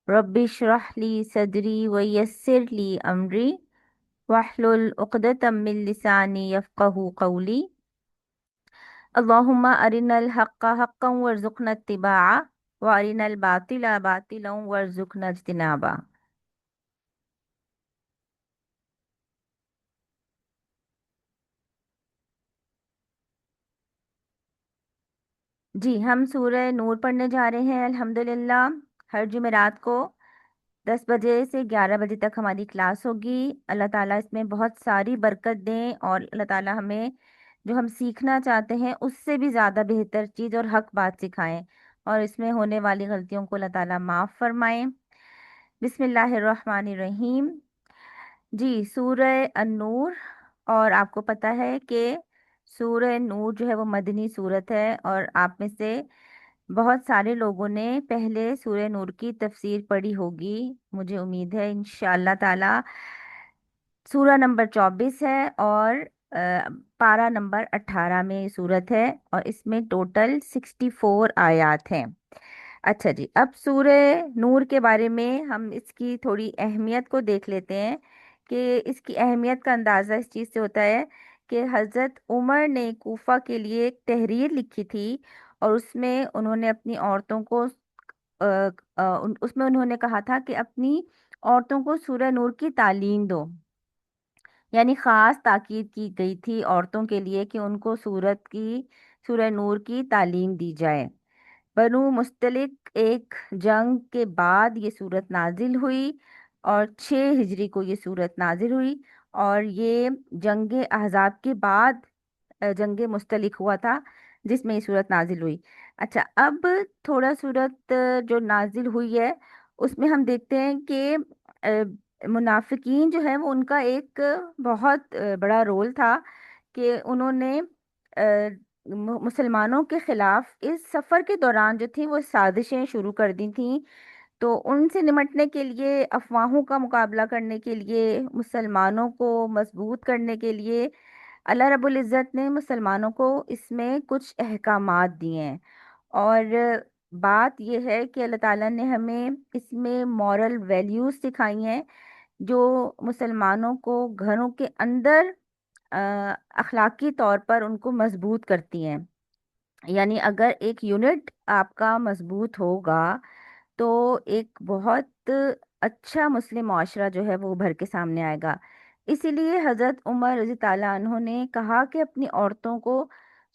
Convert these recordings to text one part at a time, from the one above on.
Rabbi इश्रह ली सदरी व यस्सिर ली अमरी वाहलुल उक़दतम मिन लिसानी यफ़क़हू क़ौली। अल्लाहुम्मा अरिनल हक्का हक्कन वरज़ुक़ना इत्तिबाअ व अरिनल बातिला बातिलन वरज़ुक़ना इज्तिनाबा। जी, हम सूरह नूर पढ़ने जा रहे हैं अल्हम्दुलिल्लाह। हर जुमेरात को 10 बजे से 11 बजे तक हमारी क्लास होगी। अल्लाह ताला इसमें बहुत सारी बरकत दें और अल्लाह ताला हमें जो हम सीखना चाहते हैं उससे भी ज़्यादा बेहतर चीज़ और हक बात सिखाएं, और इसमें होने वाली गलतियों को अल्लाह ताला माफ़ फरमाएं। बिस्मिल्लाहिर्रहमानिर्रहीम। जी, सूरह अन्नूर। और आपको पता है कि सूरह नूर जो है वो मदनी सूरत है, और आप में से बहुत सारे लोगों ने पहले सूरह नूर की तफसीर पढ़ी होगी। मुझे उम्मीद है इंशाअल्लाह ताला। सूरा नंबर 24 है और पारा नंबर 18 में ये सूरत है, और इसमें टोटल 64 आयात हैं। अच्छा जी, अब सूरह नूर के बारे में हम इसकी थोड़ी अहमियत को देख लेते हैं कि इसकी अहमियत का अंदाज़ा इस चीज़ से होता है कि हज़रत उमर ने कूफा के लिए एक तहरीर लिखी थी, और उसमें उन्होंने अपनी औरतों को उसमें उन्होंने कहा था कि अपनी औरतों को सूरह नूर की तालीम दो। यानी ख़ास ताकीद की गई थी औरतों के लिए कि उनको सूरह नूर की तालीम दी जाए। बनु मुस्तलिक एक जंग के बाद ये सूरत नाजिल हुई, और 6 हिजरी को ये सूरत नाजिल हुई, और ये जंग अहज़ाब के बाद जंग मुस्तलिक हुआ था जिसमें ये सूरत नाजिल हुई। अच्छा, अब थोड़ा सूरत जो नाजिल हुई है उसमें हम देखते हैं कि मुनाफिकीन जो है वो उनका एक बहुत बड़ा रोल था कि उन्होंने मुसलमानों के खिलाफ इस सफ़र के दौरान जो थी वो साजिशें शुरू कर दी थी। तो उनसे निमटने के लिए, अफवाहों का मुकाबला करने के लिए, मुसलमानों को मजबूत करने के लिए अल्लाह रब्बुल इज़्ज़त ने मुसलमानों को इसमें कुछ अहकामात दिए हैं। और बात यह है कि अल्लाह ताला ने हमें इसमें मॉरल वैल्यूज़ सिखाई हैं जो मुसलमानों को घरों के अंदर अ, अखलाकी तौर पर उनको मजबूत करती हैं। यानी अगर एक यूनिट आपका मजबूत होगा तो एक बहुत अच्छा मुस्लिम माशरा जो है वो उभर के सामने आएगा। इसीलिए हज़रत उमर रज़ी ताला अन्हो ने कहा कि अपनी औरतों को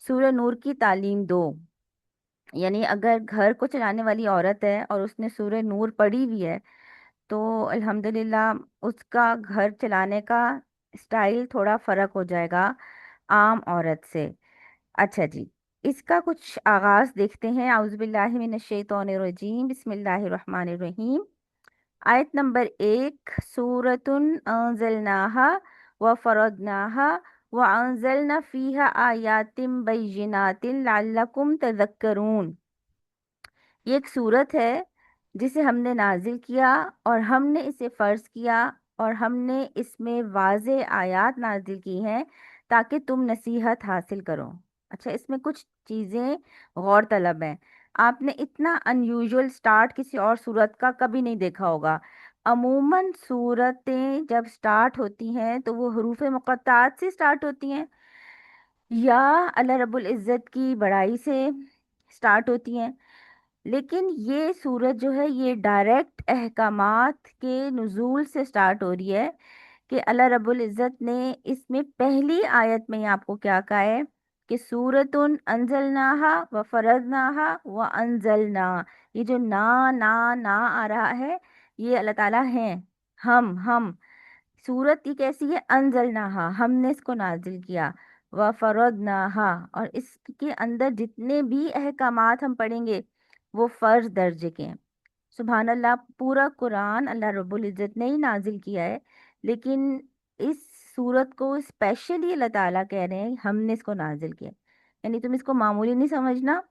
सूरह नूर की तालीम दो। यानी अगर घर को चलाने वाली औरत है और उसने सूरह नूर पढ़ी हुई है तो अल्हम्दुलिल्लाह उसका घर चलाने का स्टाइल थोड़ा फ़र्क हो जाएगा आम औरत से। अच्छा जी, इसका कुछ आगाज़ देखते हैं। आउज़ुबिल्लाहि मिनश्शैतानिर्रजीम, बिस्मिल्लाहिर्रहमानिर्रहीम। आयत नंबर 1, सूरतुन अंज़लनाहा व फरदनाहा व अंज़लना फ़ीहा आयातिम बय्यिनातिन लअल्लकुम तज़क्करून। ये एक सूरत है जिसे हमने नाजिल किया, और हमने इसे फ़र्ज किया, और हमने इसमें वाज़े आयात नाजिल की हैं ताकि तुम नसीहत हासिल करो। अच्छा, इसमें कुछ चीज़ें गौर तलब हैं। आपने इतना अनयूजुअल स्टार्ट किसी और सूरत का कभी नहीं देखा होगा। अमूमन सूरतें जब स्टार्ट होती हैं तो वो हरूफ मुक़त्ताआत से स्टार्ट होती हैं, या अल्लाह रब्बुल इज़्ज़त की बड़ाई से स्टार्ट होती हैं। लेकिन ये सूरत जो है ये डायरेक्ट अहकामात के नुज़ूल से स्टार्ट हो रही है कि अल्लाह रब्बुल इज़्ज़त ने इसमें पहली आयत में ही आपको क्या कहा है कि सूरतुन अंजलनाहा व फरजनाहा व अंजलना। ये जो ना ना ना आ रहा है ये अल्लाह ताला हैं। हम सूरत ये कैसी है? अंजलनाहा, हमने इसको नाजिल किया। व फरदनाहा, और इसके अंदर जितने भी अहकामात हम पढ़ेंगे वो फर्ज दर्जे के हैं। सुभान अल्लाह, पूरा कुरान अल्लाह रब्बुल इज़्ज़त ने ही नाजिल किया है, लेकिन इस सूरत को स्पेशली अल्लाह ताला कह रहे हैं हमने इसको नाजिल किया। यानी तुम इसको मामूली नहीं समझना,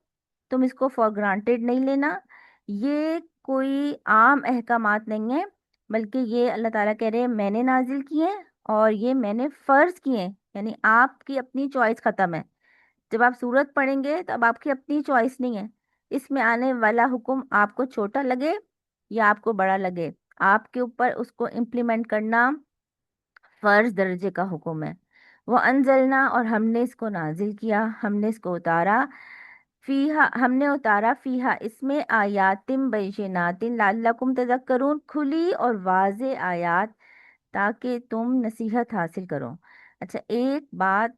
तुम इसको फॉर ग्रांटेड नहीं लेना। ये कोई आम अहकामात नहीं है, बल्कि ये अल्लाह ताला कह रहे हैं मैंने नाजिल किए हैं और ये मैंने फ़र्ज किए हैं। यानी आपकी अपनी चॉइस ख़त्म है। जब आप सूरत पढ़ेंगे तो अब आपकी अपनी चॉइस नहीं है। इसमें आने वाला हुक्म आपको छोटा लगे या आपको बड़ा लगे, आपके ऊपर उसको इम्प्लीमेंट करना फर्ज दर्जे का हुक्म है। वो अनजलना, और हमने इसको नाजिल किया, हमने इसको उतारा, फीहा हमने उतारा, फीहा इसमें आयातिम बैशिनातिन लाल्लकुम तज़क्करून, खुली और वाज़े आयात ताकि तुम नसीहत हासिल करो। अच्छा, एक बात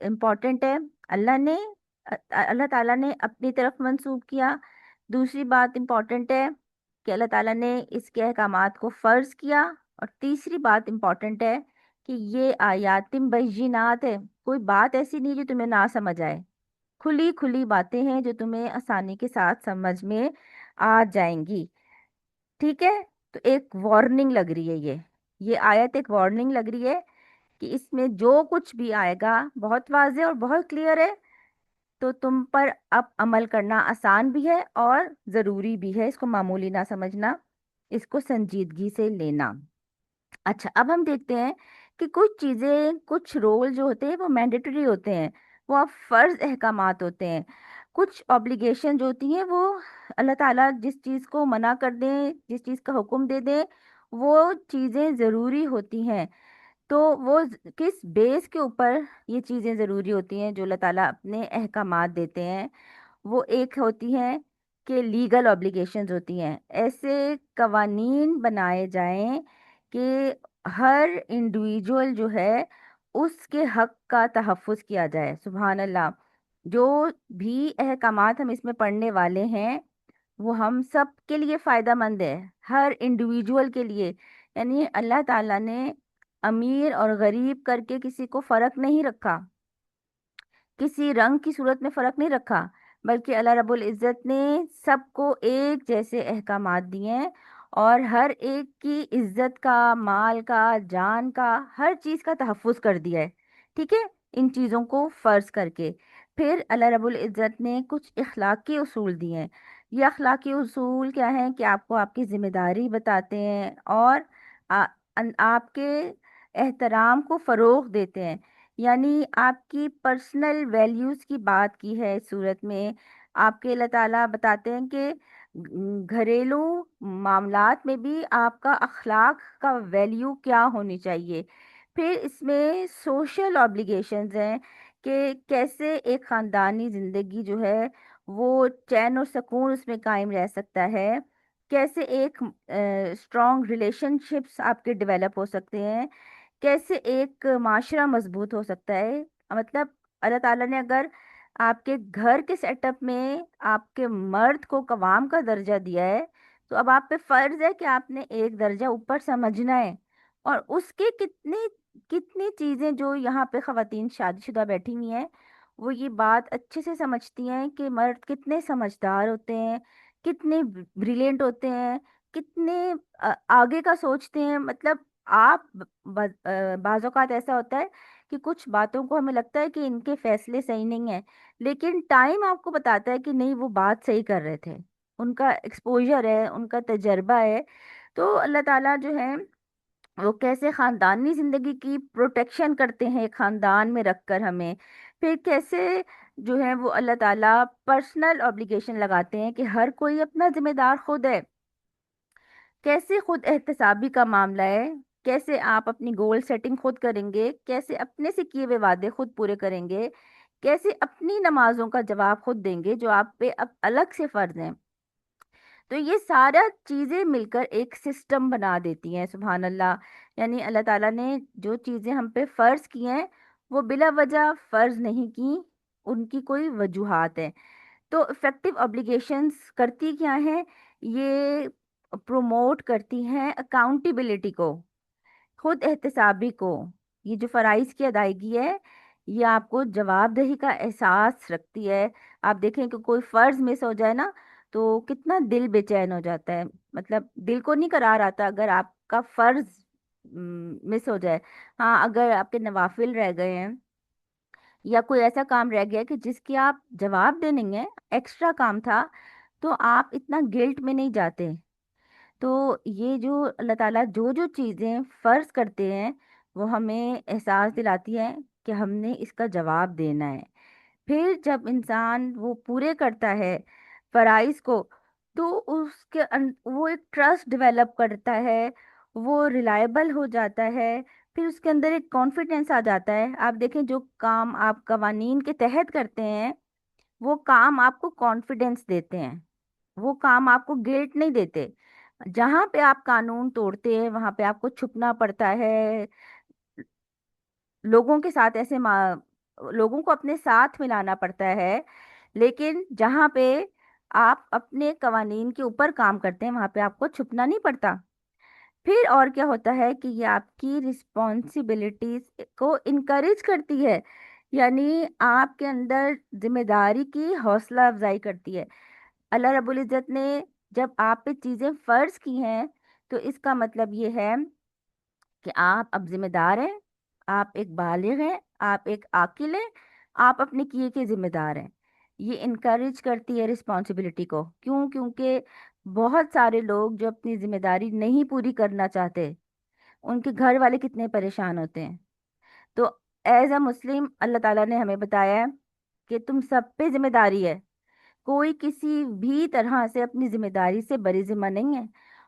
इम्पोर्टेंट है, अल्लाह ने अल्लाह ताला ने अपनी तरफ मंसूब किया। दूसरी बात इम्पोर्टेंट है कि अल्लाह ताला ने इसके अहकामात को फ़र्ज किया। और तीसरी बात इम्पोर्टेंट है कि ये आयातिम बय्यिनात है, कोई बात ऐसी नहीं जो तुम्हें ना समझ आए, खुली खुली बातें हैं जो तुम्हें आसानी के साथ समझ में आ जाएंगी। ठीक है, तो एक वार्निंग लग रही है ये आयत एक वार्निंग लग रही है कि इसमें जो कुछ भी आएगा बहुत वाज़ेह और बहुत क्लियर है, तो तुम पर अब अमल करना आसान भी है और ज़रूरी भी है, इसको मामूली ना समझना, इसको संजीदगी से लेना। अच्छा, अब हम देखते हैं कि कुछ चीज़ें, कुछ रोल जो होते हैं वो मैंडेटरी होते हैं, वो अब फ़र्ज अहकामात होते हैं। कुछ ऑब्लिगेशन जो होती हैं वो अल्लाह ताला जिस चीज़ को मना कर दें, जिस चीज़ का हुक्म दे दें, वो चीज़ें ज़रूरी होती हैं। तो वो किस बेस के ऊपर ये चीज़ें ज़रूरी होती हैं जो अल्लाह ताला अपने अहकामात देते हैं, वो एक होती हैं कि लीगल ऑब्लिगेशंस होती हैं, ऐसे कवानीन बनाए जाएं कि हर इंडिविजुअल जो है उसके हक का तहफ़्फ़ुज़ किया जाए। सुभान अल्लाह, जो भी अहकामात हम इसमें पढ़ने वाले हैं वो हम सब के लिए फ़ायदा मंद है, हर इंडिविजुअल के लिए। यानी अल्लाह ताला ने अमीर और गरीब करके किसी को फ़र्क नहीं रखा, किसी रंग की सूरत में फ़र्क नहीं रखा, बल्कि अल्लाह रब्बुल इज़्ज़त ने सबको एक जैसे अहकामात दिए हैं और हर एक की इज़्ज़त का, माल का, जान का, हर चीज़ का तहफ़्फ़ुज़ कर दिया है। ठीक है, इन चीज़ों को फ़र्ज़ करके फिर अल्लाह रब्बुल इज़्ज़त ने कुछ इखलाकी उसूल दिए हैं। ये अखलाकी उसूल क्या हैं कि आपको आपकी ज़िम्मेदारी बताते हैं और आ, आपके एहतराम को फ़रोग़ देते हैं। यानी आपकी पर्सनल वैल्यूज़ की बात की है इस सूरत में। आपके अल्लाह ताला बताते हैं कि घरेलू मामलात में भी आपका अखलाक का वैल्यू क्या होनी चाहिए। फिर इसमें सोशल ऑब्लिगेशंस हैं कि कैसे एक ख़ानदानी ज़िंदगी जो है वो चैन और सुकून उसमें कायम रह सकता है, कैसे एक स्ट्रॉन्ग रिलेशनशिप्स आपके डेवलप हो सकते हैं, कैसे एक माशरा मजबूत हो सकता है। मतलब अल्लाह ताला ने अगर आपके घर के सेटअप में आपके मर्द को कवाम का दर्जा दिया है, तो अब आप पे फर्ज है कि आपने एक दर्जा ऊपर समझना है। और उसके कितनी कितनी चीज़ें जो यहाँ पे ख़वातीन शादीशुदा बैठी हुई हैं वो ये बात अच्छे से समझती हैं कि मर्द कितने समझदार होते हैं, कितने ब्रिलियंट होते हैं, कितने आगे का सोचते हैं। मतलब आप बाज़ औक़ात ऐसा होता है कि कुछ बातों को हमें लगता है कि इनके फैसले सही नहीं है, लेकिन टाइम आपको बताता है कि नहीं, वो बात सही कर रहे थे, उनका एक्सपोजर है, उनका तजर्बा है। तो अल्लाह ताला जो है वो कैसे खानदानी जिंदगी की प्रोटेक्शन करते हैं एक खानदान में रखकर हमें, फिर कैसे जो है वो अल्लाह ताला पर्सनल ऑब्लिगेशन लगाते हैं कि हर कोई अपना जिम्मेदार खुद है, कैसे खुद एहतसाबी का मामला है, कैसे आप अपनी गोल सेटिंग खुद करेंगे, कैसे अपने से किए हुए वादे खुद पूरे करेंगे, कैसे अपनी नमाजों का जवाब खुद देंगे जो आप पे अब अलग से फर्ज हैं। तो ये सारा चीज़ें मिलकर एक सिस्टम बना देती हैं। सुभान अल्लाह, यानी अल्लाह ताला ने जो चीज़ें हम पे फ़र्ज़ की हैं वो बिला वजह फ़र्ज़ नहीं की, उनकी कोई वजूहात है। तो इफ़ेक्टिव ऑब्लिगेशंस करती क्या हैं, ये प्रोमोट करती हैं अकाउंटेबिलिटी को, खुद एहतसाबी को। ये जो फ़राइज़ की अदायगी है ये आपको जवाबदेही का एहसास रखती है। आप देखें कि कोई फ़र्ज़ मिस हो जाए ना तो कितना दिल बेचैन हो जाता है, मतलब दिल को नहीं करार आता अगर आपका फ़र्ज़ मिस हो जाए। हाँ, अगर आपके नवाफिल रह गए हैं या कोई ऐसा काम रह गया कि जिसकी आप जवाब दे नहीं है, एक्स्ट्रा काम था, तो आप इतना गिल्ट में नहीं जाते। तो ये जो अल्लाह ताला जो जो चीज़ें फ़र्ज़ करते हैं वो हमें एहसास दिलाती हैं कि हमने इसका जवाब देना है। फिर जब इंसान वो पूरे करता है फ़राइज़ को, तो वो एक ट्रस्ट डेवलप करता है, वो रिलायबल हो जाता है। फिर उसके अंदर एक कॉन्फिडेंस आ जाता है। आप देखें, जो काम आप कवानीन के तहत करते हैं, वो काम आपको कॉन्फिडेंस देते हैं, वो काम आपको गिल्ट नहीं देते। जहां पे आप कानून तोड़ते हैं वहां पे आपको छुपना पड़ता है, लोगों के साथ लोगों को अपने साथ मिलाना पड़ता है। लेकिन जहां पे आप अपने कवानीन के ऊपर काम करते हैं वहां पे आपको छुपना नहीं पड़ता। फिर और क्या होता है कि ये आपकी रिस्पॉन्सिबिलिटीज को इनकरेज करती है, यानी आपके अंदर जिम्मेदारी की हौसला अफजाई करती है। अल्लाह रब्बुल इज़्ज़त ने जब आप पे चीजें फर्ज की हैं, तो इसका मतलब ये है कि आप अब जिम्मेदार हैं, आप एक बालिग हैं, आप एक आकिल हैं, आप अपने किए के जिम्मेदार हैं। ये इनकरेज करती है रिस्पॉन्सिबिलिटी को। क्यों? क्योंकि बहुत सारे लोग जो अपनी जिम्मेदारी नहीं पूरी करना चाहते, उनके घर वाले कितने परेशान होते हैं। तो एज अ मुस्लिम अल्लाह ताला ने हमें बताया है कि तुम सब पे जिम्मेदारी है, कोई किसी भी तरह से अपनी जिम्मेदारी से बरी जिम्मा नहीं है।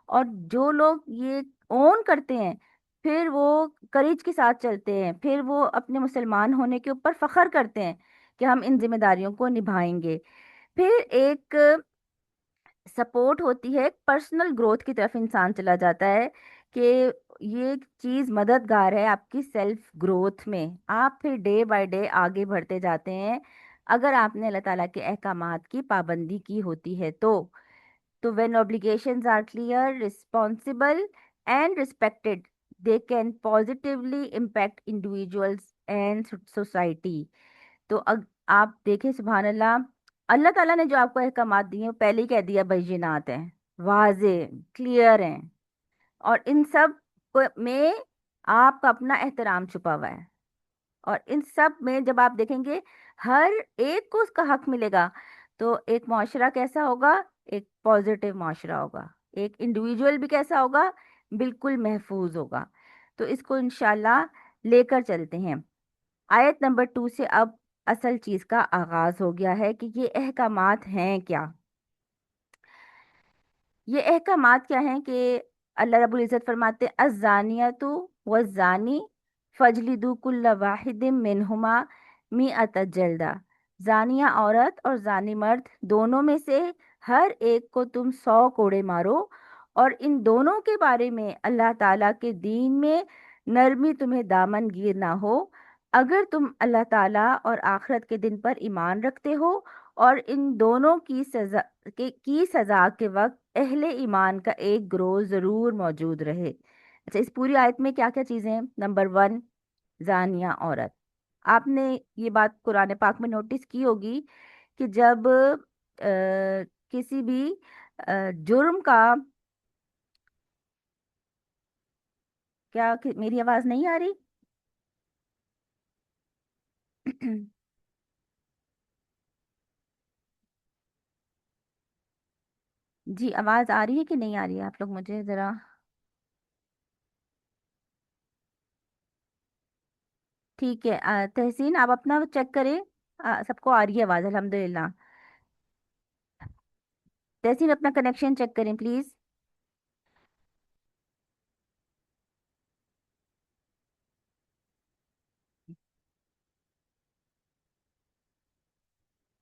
और जो लोग ये ओन करते हैं, फिर वो करेज के साथ चलते हैं, फिर वो अपने मुसलमान होने के ऊपर फख्र करते हैं कि हम इन जिम्मेदारियों को निभाएंगे। फिर एक सपोर्ट होती है, पर्सनल ग्रोथ की तरफ इंसान चला जाता है कि ये चीज मददगार है आपकी सेल्फ ग्रोथ में। आप फिर डे बाय डे आगे बढ़ते जाते हैं, अगर आपने अल्लाह ताला के अहकामात की पाबंदी की होती है तो when obligations are clear, responsible and respected, they can positively impact individuals and society। तो आप देखें, सुभान अल्लाह, अल्लाह ताला ने जो आपको अहकामात दिए हैं वो पहले ही कह दिया बैजिनात हैं, वाजे क्लियर हैं। और इन सब में आपका अपना एहतराम छुपा हुआ है। और इन सब में जब आप देखेंगे हर एक को उसका हक मिलेगा, तो एक माशरा कैसा होगा? एक पॉजिटिव माशरा होगा। एक इंडिविजुअल भी कैसा होगा? बिल्कुल महफूज होगा। तो इसको इंशाल्लाह लेकर चलते हैं। आयत नंबर 2 से अब असल चीज का आगाज हो गया है कि ये अहकामात हैं क्या। ये अहकामात क्या हैं कि अल्लाह रब्बुल इज़्ज़त फरमाते हैं, अज़्ज़ानियतु वज़्ज़ानी फजलिदु कुल्ल वाहिदिम मिनहुमा मिअत जल्दा। जानिया औरत और जानी मर्द दोनों में से हर एक को तुम 100 कोड़े मारो। और इन दोनों के बारे में अल्लाह ताला के दीन में नरमी तुम्हें दामन गिर ना हो, अगर तुम अल्लाह ताला और आखिरत के दिन पर ईमान रखते हो। और इन दोनों की सजा के वक्त अहले ईमान का एक ग्रोह जरूर मौजूद रहे। अच्छा, इस पूरी आयत में क्या क्या चीजें हैं? नंबर 1, जानिया औरत। आपने ये बात कुरान पाक में नोटिस की होगी कि जब किसी भी जुर्म का, मेरी आवाज नहीं आ रही? जी, आवाज आ रही है कि नहीं आ रही है? आप लोग मुझे जरा। ठीक है, तहसीन आप अपना चेक करें। सबको आ रही है आवाज अल्हम्दुलिल्लाह। तहसीन अपना कनेक्शन चेक करें प्लीज।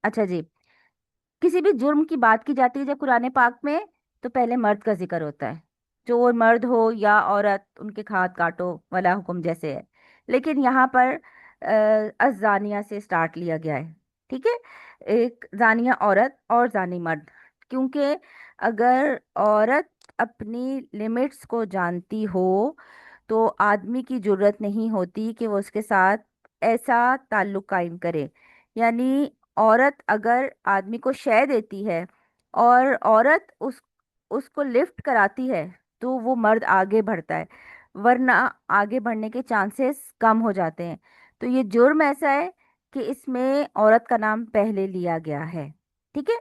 अच्छा जी, किसी भी जुर्म की बात की जाती है जब कुरान पाक में, तो पहले मर्द का जिक्र होता है। चोर मर्द हो या औरत, उनके हाथ काटो वाला हुक्म जैसे है। लेकिन यहाँ पर अजानिया से स्टार्ट लिया गया है। ठीक है, एक जानिया औरत और जानी मर्द। क्योंकि अगर औरत अपनी लिमिट्स को जानती हो, तो आदमी की जरूरत नहीं होती कि वो उसके साथ ऐसा ताल्लुक कायम करे। यानी औरत अगर आदमी को शय देती है और औरत उसको लिफ्ट कराती है, तो वो मर्द आगे बढ़ता है, वरना आगे बढ़ने के चांसेस कम हो जाते हैं। तो ये जुर्म ऐसा है कि इसमें औरत का नाम पहले लिया गया है। ठीक है,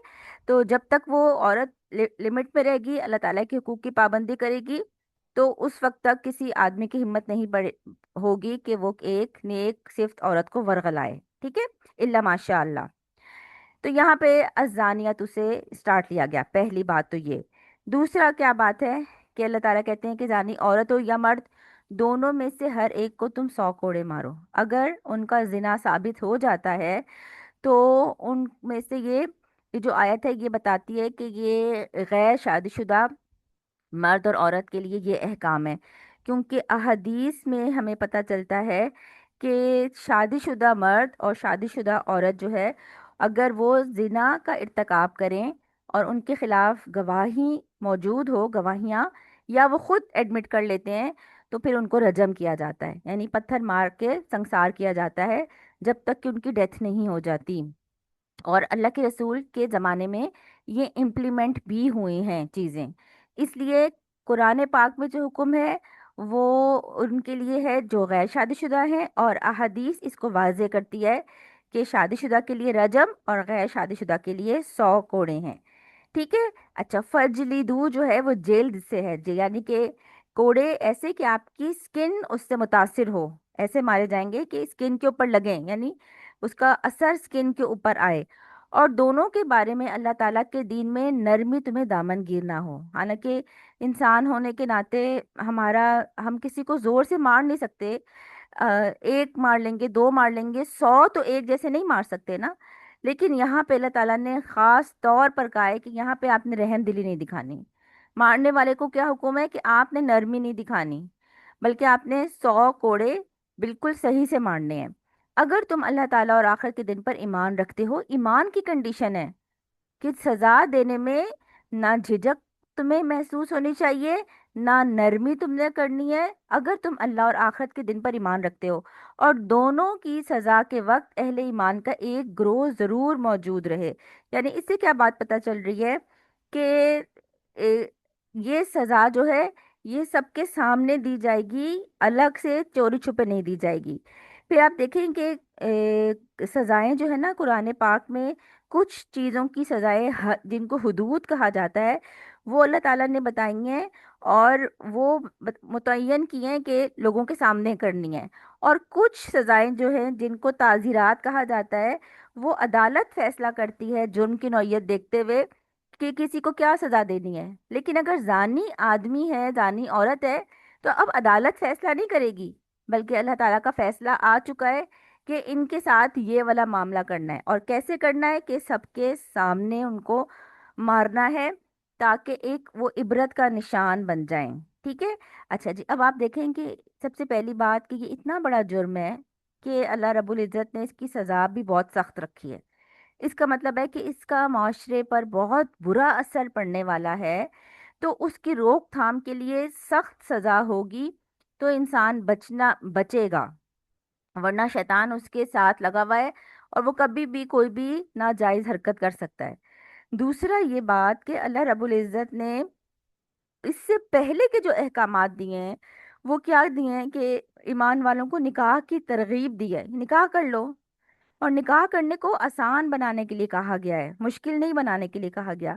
तो जब तक वो औरत लिमिट में रहेगी, अल्लाह ताला के हुकूक की पाबंदी करेगी, तो उस वक्त तक किसी आदमी की हिम्मत नहीं बढ़े होगी कि वो एक नेक सिर्फ औरत को वरगलाए। ठीक है, इल्ला माशा अल्लाह। تو یہاں پہ الزانیت اسے اسٹارٹ لیا گیا، پہلی بات تو یہ۔ دوسرا کیا بات ہے کہ اللہ تعالیٰ کہتے ہیں کہ زانی عورت ہو یا مرد، دونوں میں سے ہر ایک کو تم 100 کوڑے مارو۔ اگر ان کا زنا ثابت ہو جاتا ہے تو ان میں سے یہ جو آیت ہے یہ بتاتی ہے کہ یہ غیر شادی شدہ مرد اور عورت کے لیے یہ احکام ہے، کیونکہ احادیث میں ہمیں پتہ چلتا ہے کہ شادی شدہ مرد اور شادی شدہ عورت جو ہے، اگر وہ زنا کا ارتکاب کریں اور ان کے خلاف گواہی موجود ہو، گواہیاں، یا وہ خود ایڈمٹ کر لیتے ہیں، تو پھر ان کو رجم کیا جاتا ہے، یعنی پتھر مار کے سنسار کیا جاتا ہے جب تک کہ ان کی ڈیتھ نہیں ہو جاتی۔ اور اللہ کے رسول کے زمانے میں یہ امپلیمنٹ بھی ہوئی ہیں چیزیں، اس لیے قرآن پاک میں جو حکم ہے وہ ان کے لیے ہے جو غیر شادی شدہ ہیں، اور احادیث اس کو واضح کرتی ہے کہ شادی شدہ کے لیے رجم اور غیر شادی شدہ کے لیے 100 کوڑے ہیں۔ ٹھیک ہے۔ اچھا، فرجلی دو جو ہے وہ جلد سے ہے، یعنی کہ کوڑے ایسے کہ آپ کی سکن اس سے متاثر ہو، ایسے مارے جائیں گے کہ سکن کے اوپر لگیں، یعنی اس کا اثر سکن کے اوپر آئے۔ اور دونوں کے بارے میں اللہ تعالیٰ کے دین میں نرمی تمہیں دامن گیر نہ ہو، حالانکہ انسان ہونے کے ناطے ہم کسی کو زور سے مار نہیں سکتے، ایک مار لیں گے، دو مار لیں گے، 100 تو ایک جیسے نہیں مار سکتے نا۔ لیکن یہاں پہ اللہ تعالیٰ نے خاص طور پر کہا ہے کہ یہاں پہ آپ نے رحم دلی نہیں دکھانی، مارنے والے کو کیا حکم ہے کہ آپ نے نرمی نہیں دکھانی، بلکہ آپ نے 100 کوڑے بالکل صحیح سے مارنے ہیں۔ اگر تم اللہ تعالیٰ اور آخر کے دن پر ایمان رکھتے ہو، ایمان کی کنڈیشن ہے کہ سزا دینے میں نہ جھجک تمہیں محسوس ہونی چاہیے، نہ نرمی تم نے کرنی ہے، اگر تم اللہ اور آخرت کے دن پر ایمان رکھتے ہو، اور دونوں کی سزا کے وقت اہل ایمان کا ایک گروہ ضرور موجود رہے۔ یعنی اس سے کیا بات پتہ چل رہی ہے کہ اے، یہ سزا جو ہے یہ سب کے سامنے دی جائے گی، الگ سے چوری چھپے نہیں دی جائے گی۔ پھر آپ دیکھیں کہ سزائیں جو ہے نا قرآن پاک میں، کچھ چیزوں کی سزائیں جن کو حدود کہا جاتا ہے وہ اللہ تعالیٰ نے بتائی ہیں، اور وہ متعین کی ہیں کہ لوگوں کے سامنے کرنی ہے۔ اور کچھ سزائیں جو ہیں جن کو تعزیرات کہا جاتا ہے، وہ عدالت فیصلہ کرتی ہے جرم کی نوعیت دیکھتے ہوئے کہ کسی کو کیا سزا دینی ہے۔ لیکن اگر زانی آدمی ہے، زانی عورت ہے، تو اب عدالت فیصلہ نہیں کرے گی، بلکہ اللہ تعالیٰ کا فیصلہ آ چکا ہے کہ ان کے ساتھ یہ والا معاملہ کرنا ہے، اور کیسے کرنا ہے کہ سب کے سامنے ان کو مارنا ہے، تاکہ ایک وہ عبرت کا نشان بن جائیں۔ ٹھیک ہے۔ اچھا جی، اب آپ دیکھیں کہ سب سے پہلی بات کہ یہ اتنا بڑا جرم ہے کہ اللہ رب العزت نے اس کی سزا بھی بہت سخت رکھی ہے۔ اس کا مطلب ہے کہ اس کا معاشرے پر بہت برا اثر پڑنے والا ہے، تو اس کی روک تھام کے لیے سخت سزا ہوگی تو انسان بچے گا، ورنہ شیطان اس کے ساتھ لگا ہوا ہے اور وہ کبھی بھی کوئی بھی ناجائز حرکت کر سکتا ہے۔ دوسرا یہ بات کہ اللہ رب العزت نے اس سے پہلے کے جو احکامات دیے ہیں وہ کیا دیے ہیں کہ ایمان والوں کو نکاح کی ترغیب دی ہے، نکاح کر لو، اور نکاح کرنے کو آسان بنانے کے لیے کہا گیا ہے، مشکل نہیں بنانے کے لیے کہا گیا۔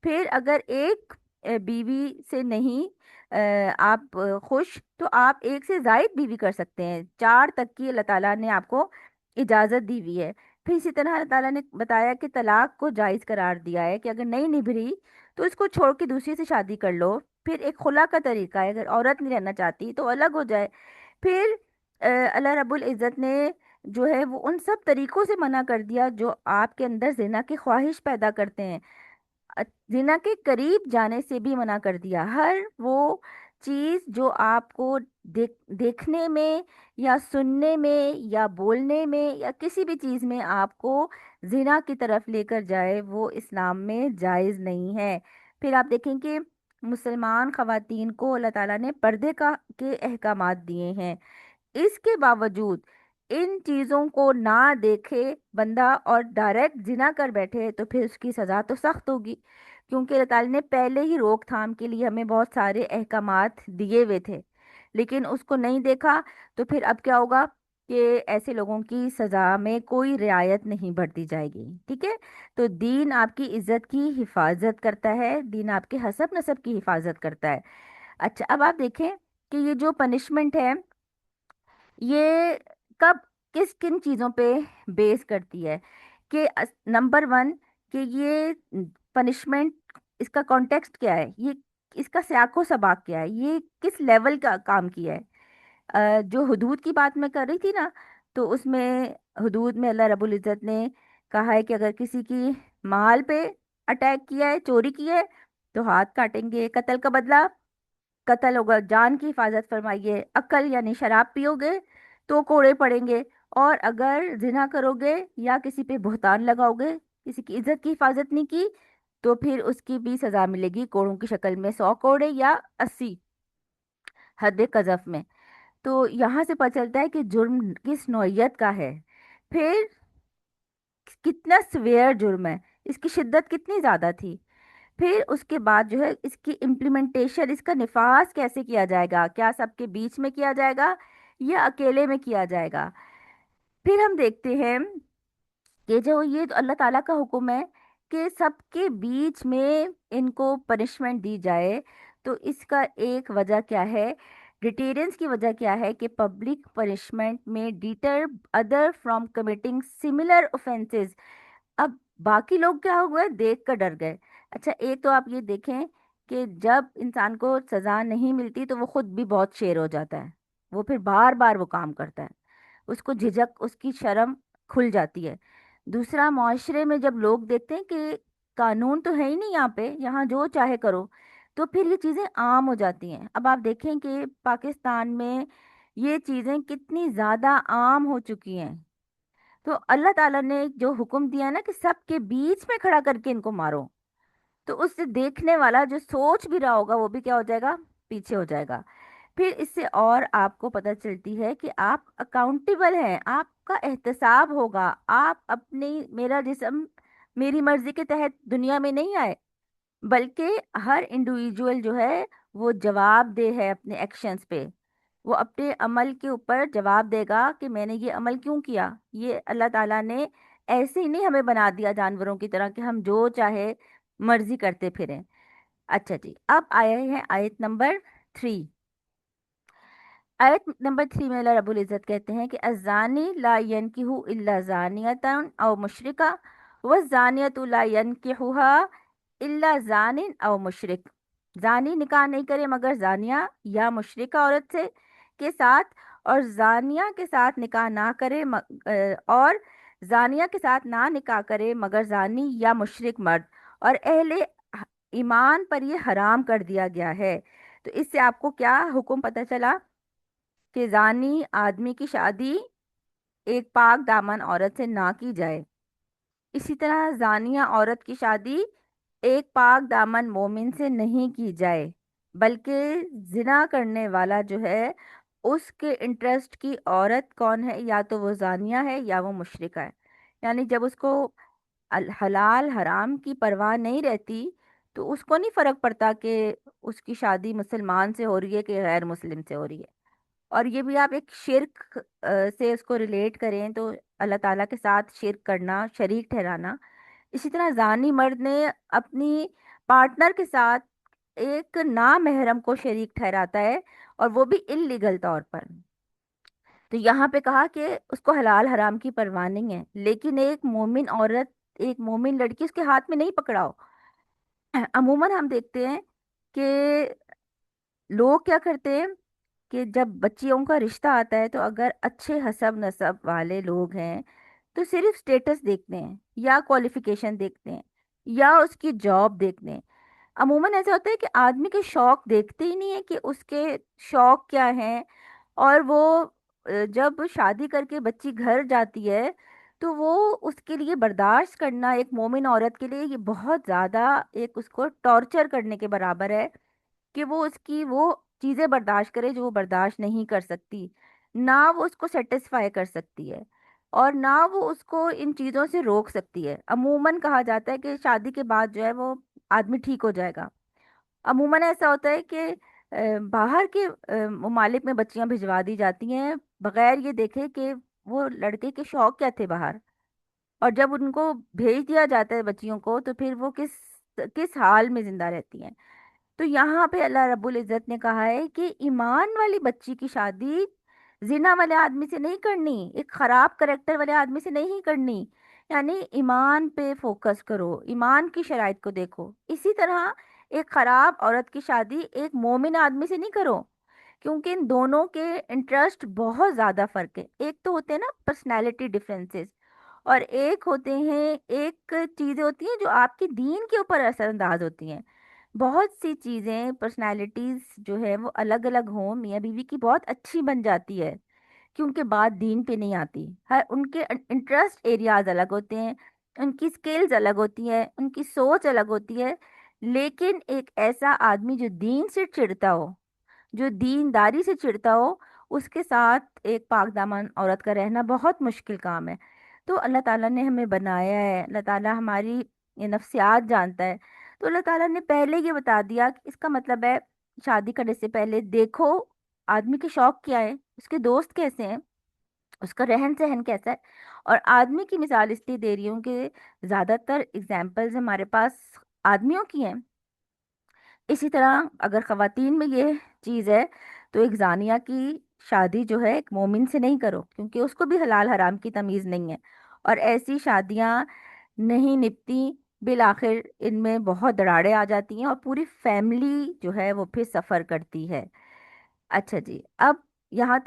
پھر اگر ایک بیوی سے نہیں آپ خوش، تو آپ ایک سے زائد بیوی کر سکتے ہیں، 4 تک کی اللہ تعالیٰ نے آپ کو اجازت دی ہوئی ہے۔ پھر اسی طرح اللہ تعالیٰ نے بتایا کہ طلاق کو جائز قرار دیا ہے کہ اگر نہیں نبھری تو اس کو چھوڑ کے دوسری سے شادی کر لو۔ پھر ایک خلا کا طریقہ ہے، اگر عورت نہیں رہنا چاہتی تو الگ ہو جائے۔ پھر اللہ رب العزت نے جو ہے وہ ان سب طریقوں سے منع کر دیا جو آپ کے اندر زنا کی خواہش پیدا کرتے ہیں، زنا کے قریب جانے سے بھی منع کر دیا۔ ہر وہ چیز جو آپ کو دیکھنے میں یا سننے میں یا بولنے میں یا کسی بھی چیز میں آپ کو زنا کی طرف لے کر جائے، وہ اسلام میں جائز نہیں ہے۔ پھر آپ دیکھیں کہ مسلمان خواتین کو اللہ تعالیٰ نے پردے کے احکامات دیے ہیں، اس کے باوجود ان چیزوں کو نہ دیکھے بندہ اور ڈائریکٹ زنا کر بیٹھے تو پھر اس کی سزا تو سخت ہوگی، کیونکہ اللہ تعالیٰ نے پہلے ہی روک تھام کے لیے ہمیں بہت سارے احکامات دیے ہوئے تھے، لیکن اس کو نہیں دیکھا، تو پھر اب کیا ہوگا کہ ایسے لوگوں کی سزا میں کوئی رعایت نہیں برتی جائے گی۔ ٹھیک ہے۔ تو دین آپ کی عزت کی حفاظت کرتا ہے، دین آپ کے حسب نسب کی حفاظت کرتا ہے۔ اچھا، اب آپ دیکھیں کہ یہ جو پنشمنٹ ہے یہ کب کس کن چیزوں پہ بیس کرتی ہے۔ کہ نمبر ون، کہ یہ پنشمنٹ، اس کا کانٹیکسٹ کیا ہے، یہ اس کا سیاق و سباق کیا ہے، یہ کس لیول کا کام کیا ہے۔ جو حدود کی بات میں کر رہی تھی نا، تو اس میں حدود میں اللہ رب العزت نے کہا ہے کہ اگر کسی کی مال پہ اٹیک کیا ہے، چوری کی ہے، تو ہاتھ کاٹیں گے، قتل کا بدلہ قتل ہوگا، جان کی حفاظت فرمائیے، عقل یعنی شراب پیو گے تو کوڑے پڑیں گے، اور اگر زنا کرو گے یا کسی پہ بہتان لگاؤ گے، کسی کی عزت کی حفاظت نہیں کی، تو پھر اس کی بھی سزا ملے گی کوڑوں کی شکل میں، 100 کوڑے یا 80 حد قذف میں۔ تو یہاں سے پتہ چلتا ہے کہ جرم کس نوعیت کا ہے، پھر کتنا سویئر جرم ہے، اس کی شدت کتنی زیادہ تھی، پھر اس کے بعد جو ہے اس کی امپلیمنٹیشن، اس کا نفاذ کیسے کیا جائے گا، کیا سب کے بیچ میں کیا جائے گا یا اکیلے میں کیا جائے گا۔ پھر ہم دیکھتے ہیں کہ جو یہ تو اللہ تعالیٰ کا حکم ہے کہ سب کے بیچ میں ان کو پنشمنٹ دی جائے، تو اس کا ایک وجہ کیا ہے، ڈیٹیرنس کی وجہ کیا ہے کہ پبلک پنشمنٹ میں debtor other from committing similar offences. اب باقی لوگ کیا ہوئے، دیکھ کر ڈر گئے۔ اچھا، ایک تو آپ یہ دیکھیں کہ جب انسان کو سزا نہیں ملتی تو وہ خود بھی بہت شیر ہو جاتا ہے، وہ پھر بار بار وہ کام کرتا ہے، اس کو جھجک، اس کی شرم کھل جاتی ہے۔ دوسرا، معاشرے میں جب لوگ دیکھتے ہیں کہ قانون تو ہے ہی نہیں یہاں پہ، یہاں جو چاہے کرو، تو پھر یہ چیزیں عام ہو جاتی ہیں۔ اب آپ دیکھیں کہ پاکستان میں یہ چیزیں کتنی زیادہ عام ہو چکی ہیں، تو اللہ تعالیٰ نے جو حکم دیا ہے نا کہ سب کے بیچ میں کھڑا کر کے ان کو مارو، تو اس سے دیکھنے والا جو سوچ بھی رہا ہوگا وہ بھی کیا ہو جائے گا، پیچھے ہو جائے گا۔ پھر اس سے اور آپ کو پتہ چلتی ہے کہ آپ اکاؤنٹیبل ہیں، آپ کا احتساب ہوگا، آپ اپنی، میرا جسم میری مرضی کے تحت دنیا میں نہیں آئے، بلکہ ہر انڈیویجول جو ہے وہ جواب دہ ہے اپنے ایکشنز پہ، وہ اپنے عمل کے اوپر جواب دے گا کہ میں نے یہ عمل کیوں کیا۔ یہ اللہ تعالیٰ نے ایسے ہی نہیں ہمیں بنا دیا جانوروں کی طرح کہ ہم جو چاہے مرضی کرتے پھریں۔ اچھا جی، اب آئے ہیں آیت نمبر 3۔ آیت نمبر 3 میں اللہ رب العزت کہتے ہیں کہ الزانی لا ینکح الا زانیتا او مشرکا والزانیۃ لا ینکحها الا زان او مشرک۔ زانی نکاح نہیں کرے مگر زانیہ یا مشرکہ عورت سے کے ساتھ، اور زانیہ کے ساتھ نکاح نہ کرے اور زانیہ کے ساتھ نہ نکاح کرے مگر زانی یا مشرک مرد، اور اہل ایمان پر یہ حرام کر دیا گیا ہے۔ تو اس سے آپ کو کیا حکم پتہ چلا کہ زانی آدمی کی شادی ایک پاک دامن عورت سے نہ کی جائے، اسی طرح زانیہ عورت کی شادی ایک پاک دامن مومن سے نہیں کی جائے، بلکہ زنا کرنے والا جو ہے اس کے انٹرسٹ کی عورت کون ہے، یا تو وہ زانیہ ہے یا وہ مشرکہ ہے۔ یعنی جب اس کو حلال حرام کی پرواہ نہیں رہتی، تو اس کو نہیں فرق پڑتا کہ اس کی شادی مسلمان سے ہو رہی ہے کہ غیر مسلم سے ہو رہی ہے۔ اور یہ بھی آپ ایک شرک سے اس کو ریلیٹ کریں تو اللہ تعالیٰ کے ساتھ شرک کرنا، شریک ٹھہرانا۔ اسی طرح زانی مرد نے اپنی پارٹنر کے ساتھ ایک نامحرم کو شریک ٹھہراتا ہے، اور وہ بھی انلیگل طور پر۔ تو یہاں پہ کہا کہ اس کو حلال حرام کی پرواہ نہیں ہے، لیکن ایک مومن عورت، ایک مومن لڑکی اس کے ہاتھ میں نہیں پکڑاؤ۔ عموماً ہم دیکھتے ہیں کہ لوگ کیا کرتے ہیں کہ جب بچیوں کا رشتہ آتا ہے تو اگر اچھے حسب نسب والے لوگ ہیں تو صرف سٹیٹس دیکھتے ہیں یا کوالیفیکیشن دیکھتے ہیں یا اس کی جاب دیکھتے ہیں۔ عموماً ایسا ہوتا ہے کہ آدمی کے شوق دیکھتے ہی نہیں ہے کہ اس کے شوق کیا ہیں، اور وہ جب شادی کر کے بچی گھر جاتی ہے تو وہ اس کے لیے برداشت کرنا ایک مومن عورت کے لیے یہ بہت زیادہ ایک اس کو ٹارچر کرنے کے برابر ہے، کہ وہ اس کی وہ چیزیں برداشت کرے جو وہ برداشت نہیں کر سکتی، نہ وہ اس کو سیٹسفائی کر سکتی ہے، اور نہ وہ اس کو ان چیزوں سے روک سکتی ہے۔ عموماً کہا جاتا ہے کہ شادی کے بعد جو ہے وہ آدمی ٹھیک ہو جائے گا۔ عموماً ایسا ہوتا ہے کہ باہر کے ممالک میں بچیاں بھجوا دی جاتی ہیں بغیر یہ دیکھے کہ وہ لڑکے کے شوق کیا تھے باہر، اور جب ان کو بھیج دیا جاتا ہے بچیوں کو تو پھر وہ کس کس حال میں زندہ رہتی ہیں۔ تو یہاں پہ اللہ رب العزت نے کہا ہے کہ ایمان والی بچی کی شادی زنا والے آدمی سے نہیں کرنی، ایک خراب کریکٹر والے آدمی سے نہیں کرنی، یعنی ایمان پہ فوکس کرو، ایمان کی شرائط کو دیکھو. اسی طرح ایک خراب عورت کی شادی ایک مومن آدمی سے نہیں کرو، کیونکہ ان دونوں کے انٹرسٹ بہت زیادہ فرق ہے. ایک تو ہوتے ہیں نا پرسنالٹی ڈفرینسز، اور ایک ہوتے ہیں، ایک چیزیں ہوتی ہیں جو آپ کے دین کے اوپر اثر انداز ہوتی ہیں. بہت سی چیزیں پرسنالٹیز جو ہے وہ الگ الگ ہوں، میاں بیوی کی بہت اچھی بن جاتی ہے کیونکہ بات دین پہ نہیں آتی. ہر ان کے انٹرسٹ ایریاز الگ ہوتے ہیں، ان کی سکلز الگ ہوتی ہیں، ان کی سوچ الگ ہوتی ہے. لیکن ایک ایسا آدمی جو دین سے چڑھتا ہو، جو دینداری سے چڑھتا ہو، اس کے ساتھ ایک پاک دامن عورت کا رہنا بہت مشکل کام ہے. تو اللہ تعالیٰ نے ہمیں بنایا ہے، اللہ تعالیٰ ہماری یہ نفسیات جانتا ہے. تو اللہ تعالیٰ نے پہلے یہ بتا دیا کہ اس کا مطلب ہے شادی کرنے سے پہلے دیکھو آدمی کے شوق کیا ہے، اس کے دوست کیسے ہیں، اس کا رہن سہن کیسا ہے. اور آدمی کی مثال اس لیے دے رہی ہوں کہ زیادہ تر اگزامپلز ہمارے پاس آدمیوں کی ہیں. اسی طرح اگر خواتین میں یہ چیز ہے تو ایک زانیہ کی شادی جو ہے ایک مومن سے نہیں کرو، کیونکہ اس کو بھی حلال حرام کی تمیز نہیں ہے. اور ایسی شادیاں نہیں نپتی، بالآخر ان میں بہت دراڑیں آ جاتی ہیں اور پوری فیملی جو ہے وہ پھر سفر کرتی ہے. اچھا جی، اب یہاں تک